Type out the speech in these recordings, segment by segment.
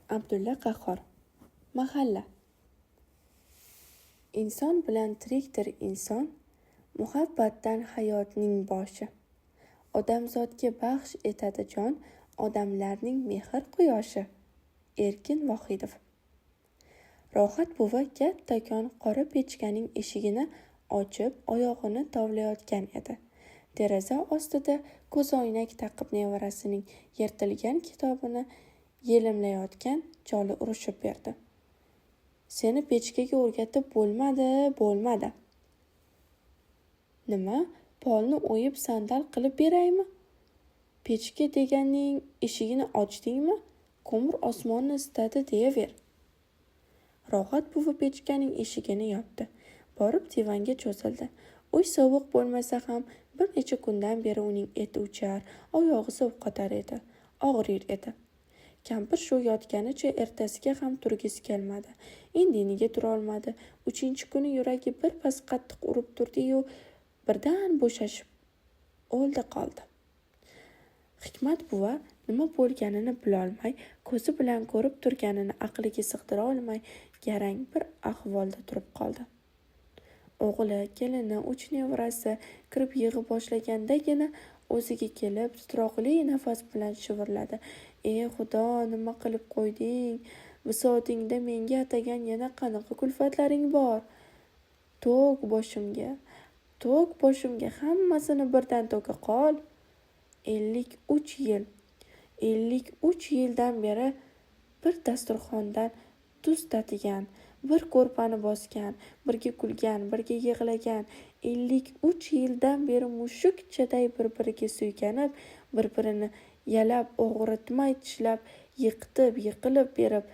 Abdulla Qahhor. Mahalla. Inson bilan tirikdir inson, muhabbatdan hayotning boshi. Odamzodga baxsh etadi jon, odamlarning mehr quyoshi. Erkin Vohidov. Rohat buva kattakon qora pechkaning eshigini ochib, oyog'ini tovlayotgan edi. Deraza ostida ko'zoynak taqib nevarasining yirtilgan kitobini yelimlayotgan choli urishib berdi. Seni pechkaga o'rgatib bo'lmadi. Nima? Polni o'yib sandal qilib beraymi? Pechka deganning eshigini ochdingmi? Ko'mir osmonni isitadi deyaver. Rohat buvi pechkaning eshigini yopdi. Borib divanga cho'zildi. Uy sovuq bo'lmasa ham bir necha kundan beri uning eti uchar, oyog'i sovqotar edi, og'rir edi. Kampir shu yotganicha ertasiga ham turgisi kelmadi. Indiniga turolmadi. 3-kuni yuragi bir pas qattiq urib turdi-yu, birdan bo'shashib o'ldi qoldi. Hikmat buva nima bo'lganini bilolmay, ko'zi bilan ko'rib turganini aqliga sig'dira olmay, garang bir ahvolda turib qoldi. O'g'li, kelini, 3 nevarasi kirib yig'i boshlagandagina o'ziga kelib, titroqli nafas bilan shivirladi. Ey Xudo, nima qilib qo'yding? Bisotingda menga atagan yana qanaqa kulfatlaring bor? To'g boshimga hammasini birdan to'ka qol. 53 yildan beri bir dasturxondan tuz tatigan, bir ko'rpani bosgan, birga kulgan, birga yig'lagan, 53 yildan beri mushukchaday bir-biriga suykanib, bir-birini yalab, o'g'ritmay tishlab, yiqilib berib,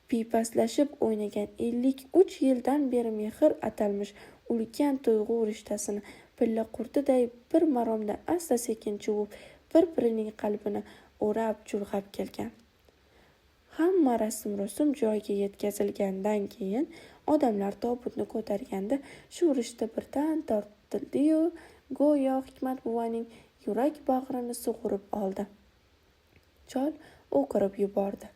piypaslashib o'ynagan 53 yildan beri mehr atalmish ulkan tuyg'u rishtasini pilla qurtiday bir maromda asta-sekin chuvib, bir-birining qalbini o'rab-chulg'ab kelgan. Hamma rasm-rusum joyiga yetkazilgandan keyin odamlar tobutni ko'targanda shu rishta birdan tortildi-yu, go'yo Hikmat buvaning yurak bag'rini sug'urib oldi. Chol o'kirib yubordi.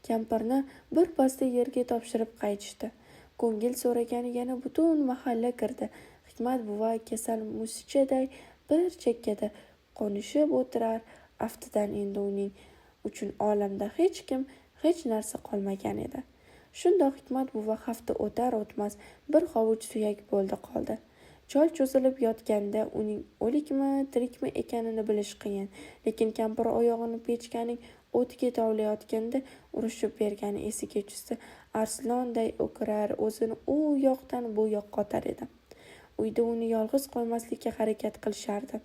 Kampirni bir pasda yerga topshirib qaytishdi. Ko'ngil so'ragani yana butun mahalla kirdi. Hikmat buva kasal musichaday bir chekkada qo'nishib o'tirar. Aftidan endi uning uchun olamda hech kim, hech narsa qolmagan edi. Shundoq Hikmat buva hafta o'tar o'tmas bir hovuch suyak bo'ldi qoldi. Chol cho'zilib yotganda uning o'likmi, tirikmi ekanini bilish qiyin. Lekin kampir oyog'ini pechkaning o'tiga tovlayotganda urishib bergani esiga tushsa, arslonday o'kirar, o'zini u yoqdan bu yoqqa otar edi. Uyda uni yolg'iz qo'ymaslikka harakat qilishardi.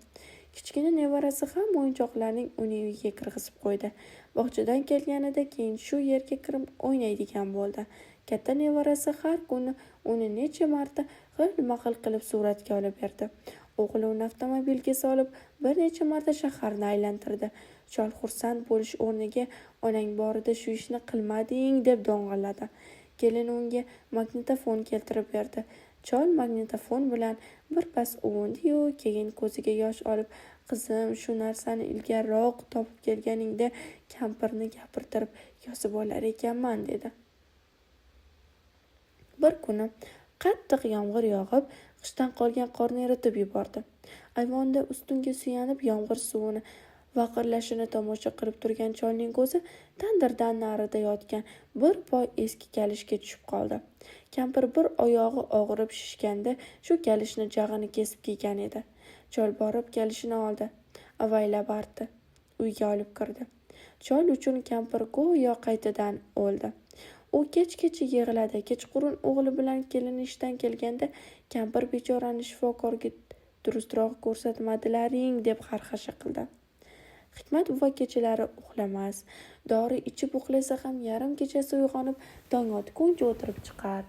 Kichkina nevarasi ham o'yinchoqlarning uning uyiga kirgizib qo'ydi. Bog'chadan kelganida keyin shu yerga kirib o'ynaydigan bo'ldi. Katta nevarasi har kuni uni necha marta xilma-xil qilib suratga olib berdi. O'g'li uni avtomobilga solib bir necha marta shaharni aylantirdi. Chol xursand bo'lish o'rniga onang borida shu ishni qilmading deb do'ng'illadi. Kelin unga magnitofon keltirib berdi. Chol magnitofon bilan bir pas uvundi-yu, keyin ko'ziga yosh olib, qizim, shu narsani ilgariroq topib kelganingda kampirni gapirtirib yozib olar ekanman dedi. Bir kuni qattiq yomg'ir yog'ib, qishdan qolgan qorni eritib yubordi. Ayvonda ustunga suyanib yomg'ir suvini vaqirlashini tomosha qilib turgan cholning ko'zi tandirdan narida yotgan bir poy eski kalishga tushib qoldi. Kampir bir oyog'i og'rib shishganda shu kalishni jag'ini kesib kiygan edi. Chol borib kalishini oldi, avaylab artdi, uyga olib kirdi. Chol uchun kampir go'yo qaytadan o'ldi. U kech-kecha yig'ladi. Kechqurun o'g'li bilan kelini ishdan kelganda kampir bechorani shifokorga durustroq ko'rsatmadilaring deb xarxasha qildi. Hikmat buva kechalari uxlamas, dori ichib uxlasa ham yarim kechasi uyg'onib tong otguncha o'tirib chiqar.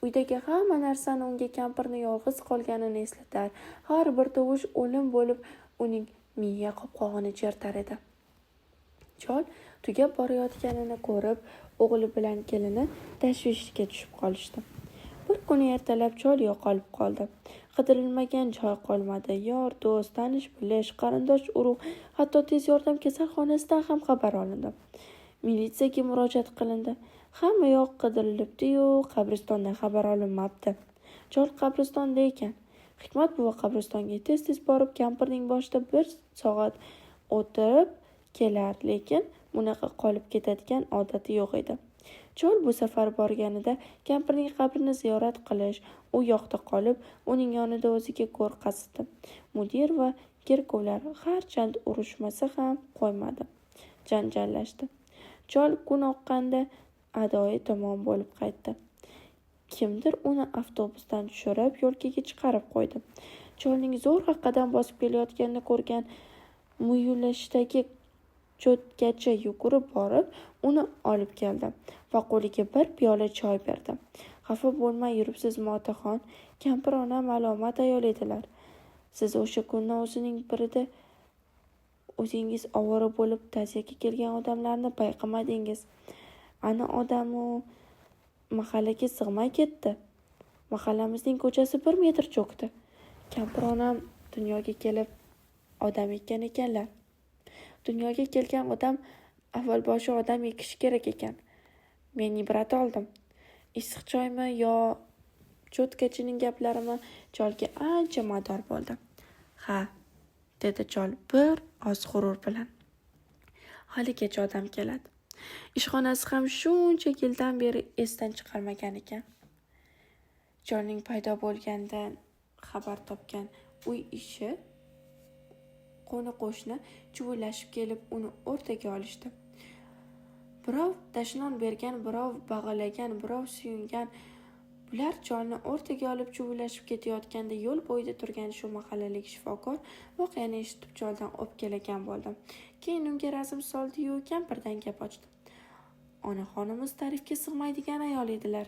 Uydagi hamma narsani unga kampirni yolg'iz qolganini eslatar. Har bir tovush o'lim bo'lib uning miya qopqog'ini chertar edi. Chol tugab borayotganini ko'rib, o'g'li bilan kelini tashvishga tushib qolishdi. Bir kuni ertalab chol yo'qolib qoldi. Qidirilmagan joy qolmadi. Yor, do'st, tanish bilish, qarindosh urug', hatto tez yordam kasalxonasidan ham xabar olindi. Militsiyaga murojaat qilindi. Hamma yoq qidirilibdi-yu, qabristondan xabar olinmabdi. Chol qabristonda ekan. Hikmat buva qabristonga tez-tez borib, kampirning boshida 1 soat o'tirib kelar, lekin bunaqa qolib ketadigan odati yo'q edi. Chol bu safar borganida kampirning qabrini ziyorat qilish, u yoqda qolib, uning yonida o'ziga ko'r qazidi. Mudir va kerkovlar harchand urushmasa ham qo'ymadi. Janjallashdi. Chol kun oqqanda adoyi tomon bo'lib qaytdi. Kimdir uni avtobusdan tushirib, yo'lkaga chiqarib qo'ydi. Cholning zo'rg'a qadam bosib kelayotganini ko'rgan muyulashdagi cho'tgacha yugurib borib, uni olib keldi va qo'liga 1 piyola choy berdi. Xafa bo'lmay yuribsizmi, otaxon? Kampir onam alomat ayol edilar. Siz o'sha kundan o'zining birida o'zingiz ovora bo'lib ta'ziyaga kelgan odamlarni payqamadingiz. Ana odamu mahallaga sig'may ketdi. Mahallamizning ko'chasi 1 metr cho'kdi. Kampir onam dunyoga kelib odam ekanlar. Dunyoga kelgan odam avval boshi odam ekishi kerak ekan. Men ibrat oldim. Issiq choymi yo cho'tkachining gaplarimi cholga ancha mador bo'ldi. Ha, dedi chol bir oz g'urur bilan. Haligacha odam keladi. Ishxonasi ham shuncha yildan beri esdan chiqarmagan ekan. Cholning paydo bo'lganidan xabar topgan uy ishi qo'ni-qo'shni chuvillashib kelib uni o'rtaga olishdi. Birov dashnon bergan, birov bag'alagan, birov suyungan. Bular cholni o'rtaga olib chuvillashib ketayotganda yo'l bo'yida turgan shu mahallalik shifokor voqeani eshitib choldan o'pkalagan bo'ldi. Keyin unga razm soldi-yu, kampirdan gap ochdi. Onaxonimiz tarifga sig'maydigan ayol edilar.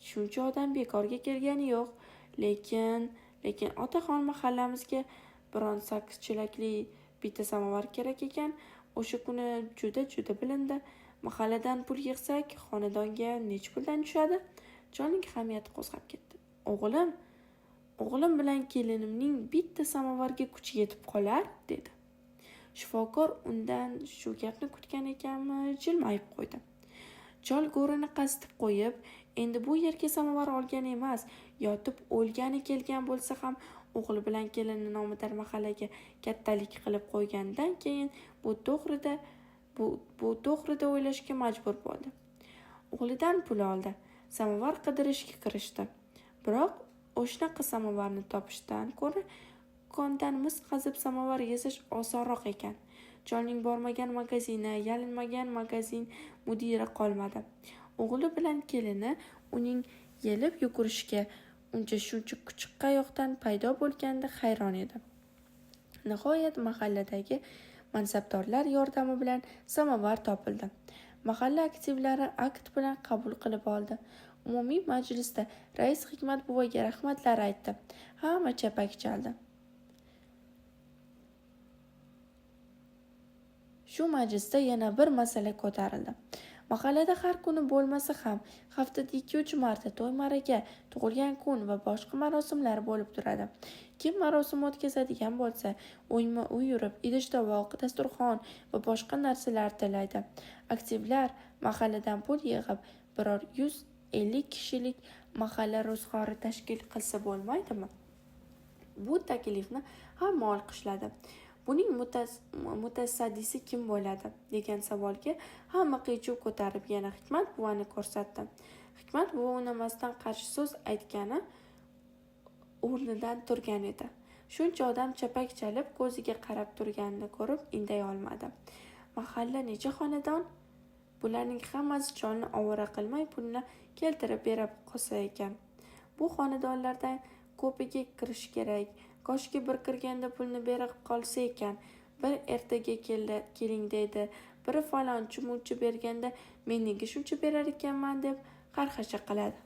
Shuncha odam bekorga kelgani yo'q. Lekin otaxon mahallamizga biron 8 chelakli bitta samovar kerak ekan. O'sha kuni juda bilindi. Mahalladan pul yig'sak, xonadonga nech puldan tushadi? Cholning hamiyati qo'zg'ab ketdi. O'g'lim bilan kelinimning bitta samovarga kuchi yetib qolar, dedi. Shifokor undan shu gapni kutgan ekanmi, jilmayib qo'ydi. Chol go'rini qasdib qo'yib, endi bu yerga samovar olgan emas, yotib o'lgani kelgan bo'lsa ham o'g'li bilan kelini nomidan mahallaga kattalik qilib qo'ygandan keyin bu to'g'rida o'ylashga majbur bo'ldi. O'g'lidan pul oldi, samovar qidirishga kirishdi. Biroq o'shnaqa samovarni topishdan ko'ra kondan mis qazib samovar yasash osonroq ekan. Cholning bormagan magazini, yalinmagan magazin mudiri qolmadi. O'g'li bilan kelini uning yelib yugurishiga shuncha kuchuk qayoqdan paydo bo'lganda hayron edi. Nihoyat mahalladagi mansabdorlar yordami bilan samovar topildi. Mahalla aktivlari akt bilan qabul qilib oldi. Umumiy majlisda rais Hikmat buvaga rahmatlar aytdi. Hamma chapak chaldi. Shu majlisda yana bir masala ko'tarildi. Mahallada har kuni bo'lmasa ham haftada 2-3 marta to'y ma'raka, tug'ilgan kun va boshqa marosimlar bo'lib turadi. Kim marosim o'tkazadigan bo'lsa, uyma-uy yurib, idish-tovoq, dasturxon va boshqa narsalar tilaydi. Aktivlar mahalladan pul yig'ib, biror 150 kishilik mahalla ro'zg'ori tashkil qilsa bo'lmaydimi? Bu taklifni hamma olqishladi. Buning mutasaddisi kim bo'ladi, degan savolga hamma qiy-chuv ko'tarib yana Hikmat buvani ko'rsatdi. Hikmat buva unamasdan qarshi so'z aytgani o'rnidan turgan edi. Shuncha odam chapak chalib ko'ziga qarab turganini ko'rib inday olmadi. Mahalla necha xonadon? Bularning hammasi cholni ovora qilmay pulni keltirib berib qolsa ekan. Bu xonadonlardan ko'piga kirish kerak. Koshki bir kirganda pulni berib qolsa ekan. Bir ertaga keling deydi, biri falonchi-munchi berganda men nega shuncha berar ekanman deb qarg'asha qiladi.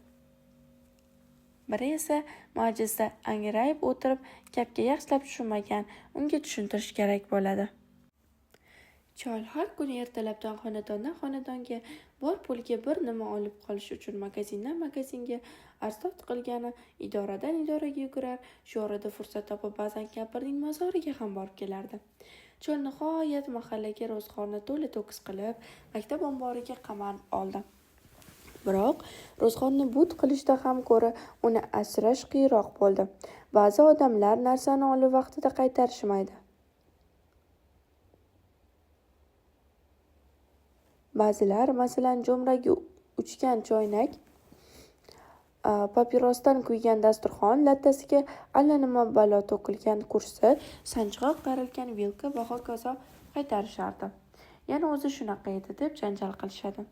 Biri esa majlisda angrayib o'tirib, gapga yaxshilab tushunmagan, unga tushuntirish kerak bo'ladi. Chol har kuni ertalabdan xonadondan xonadonga bor pulga bir nima olib qolish uchun magazindan magazinga arzot qilgani, idoradan idoraga yugurar, shu orada fursat topib ba'zan kampirning mozoriga ham borib kelardi. Chol nihoyat mahallaga ro'zg'orni to'la to'kis qilib, maktab omboriga qamarib oldi. Biroq ro'zg'orni but qilishda ham ko'ra uni asrash qiyinroq bo'ldi. Ba'zi odamlar narsani olib vaqtida qaytarishmaydi. Ba'zilar, masalan, jo'mragi uchgan choynak, papirosdan kuygan dasturxon, lattasiga allanima balo to'kilgan kursi, sanchqoq qarilgan vilka va hokazo qaytarishardi. Yana o'zi shunaqa edi deb janjal qilishadi.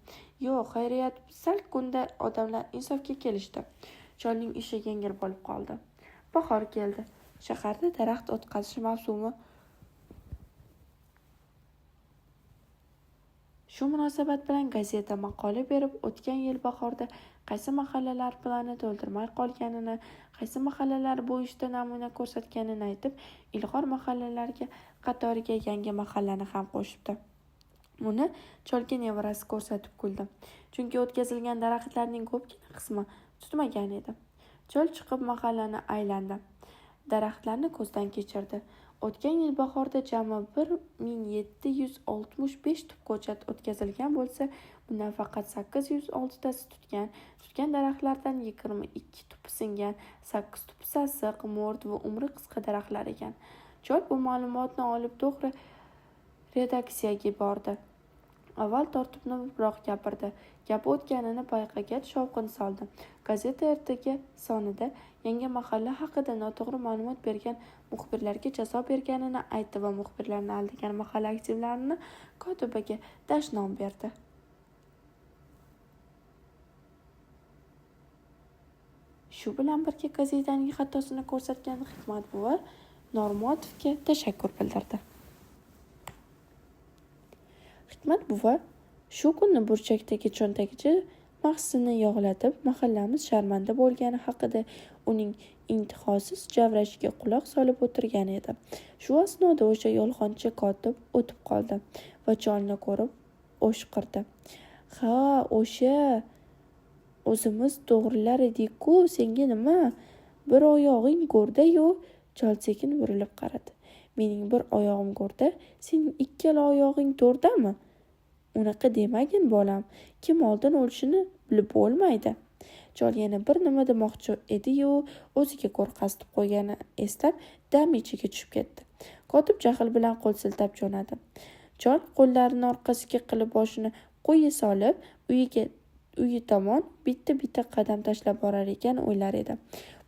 Yo'q, xayriyat, sal kunda odamlar insofga kelishdi. Cholning ishi yengil bo'lib qoldi. Bahor keldi. Shaharda daraxt o'tqazish mavsumi. Shu munosabat bilan gazeta maqola berib, o'tgan yil bahorda qaysi mahallalar plani to'ldirmay qolganini, qaysi mahallalar bu ishda namuna ko'rsatganini aytib, ilg'or mahallalarga qatoriga yangi mahallani ham qo'shibdi. Uni cholga nevarasi ko'rsatib kuldi. Chunki o'tkazilgan daraxtlarning ko'pgina qismi tutmagan edi. Chol chiqib mahallani aylandi. Daraxtlarni ko'zdan kechirdi. O'tgan yil bahorda jami 1765 tup ko'chat o'tkazilgan bo'lsa, bundan faqat 806 tasi tutgan. Tutgan daraxtlardan 22 tupi singan, 8 tupi sassiq, mo'rt va umri qisqa daraxtlar ekan. Chol bu ma'lumotni olib to'g'ri redaksiyaga bordi. Avval tortibroq gapirdi. Gap o'tganini payqagach shovqin soldi. Gazeta ertaga sonida yangi mahalla haqida noto'g'ri ma'lumot bergan muxbirlarga jazo berganini aytdi va muxbirlarni aldagan mahalla aktivlarini kotibaga dashnom berdi. Shu bilan birga gazetaning xatosini ko'rsatgan Hikmat buva Normatovga tashakkur bildirdi. Hikmat buva shu kuni burchakdagi cho'ntagicha mahsini yog'latib, mahallamiz sharmanda bo'lgani haqida uning intihosiz javrashiga quloq solib o'tirgan edi. Shu asnoda o'sha yolg'onchi kotib o'tib qoldi va cholni ko'rib o'shqirdi. Ha, o'sha o'zimiz to'g'rilar edik-ku, senga nima? Bir oyog'ing go'rda-yu. Chol sekin burilib qaradi. Mening bir oyog'im go'rda, sening ikkala oyog'ing to'rdami? Unaqa demagin, bolam. Kim oldin o'lishini bilib bo'lmaydi. Chol yana bir nima demoqchi edi-yu, o'ziga ko'rqazitib qo'ygani eslab, dam ichiga tushib ketdi. Kotib jahl bilan qo'l siltab jo'nadi. Chol qo'llarini orqasiga qilib boshini quyi solib, uyi tomon bitta qadam tashlab borar ekan o'ylar edi.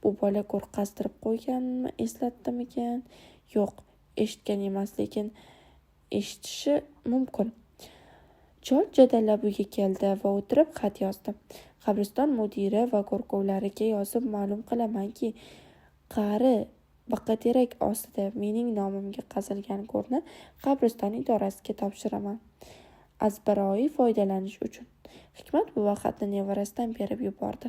Bu bola ko'rqaztirib qo'yganmi, eslatdimikan? Yo'q, eshitgan emas, lekin eshitishi mumkin. Chol jadallab uyga keldi va o'tirib xat yozdi. Qabriston mudiri va qo'rquvlariga yozib ma'lum qilamanki, qari baqaterak ostida mening nomimga qazilgan go'rni qabriston idorasiga topshiraman. Azbaroyi foydalanish uchun. Hikmat buva xatni nevarasidan berib yubordi.